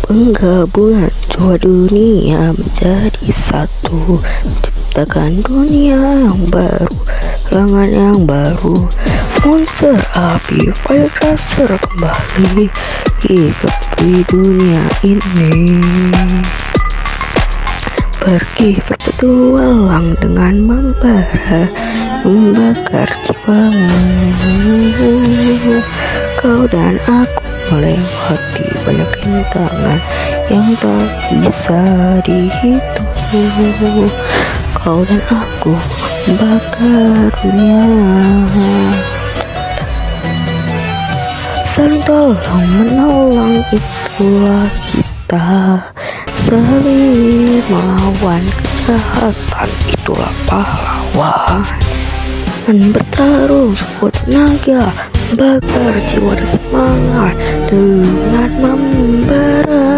Penggabungan dua dunia menjadi satu, ciptakan dunia yang baru, lengan yang baru. Monster api Fire Racer kembali hidup di dunia ini. Pergi berpetualang dengan membara, membakar jiwamu. Kau dan aku melewati banyak rintangan yang tak bisa dihitung. Kau dan aku membakar dunia, saling tolong menolong, itulah kita. Saling melawan kejahatan, itulah pahlawan. Dan bertarung sekuat tenaga, bakar jiwa dan semangat dengan membara.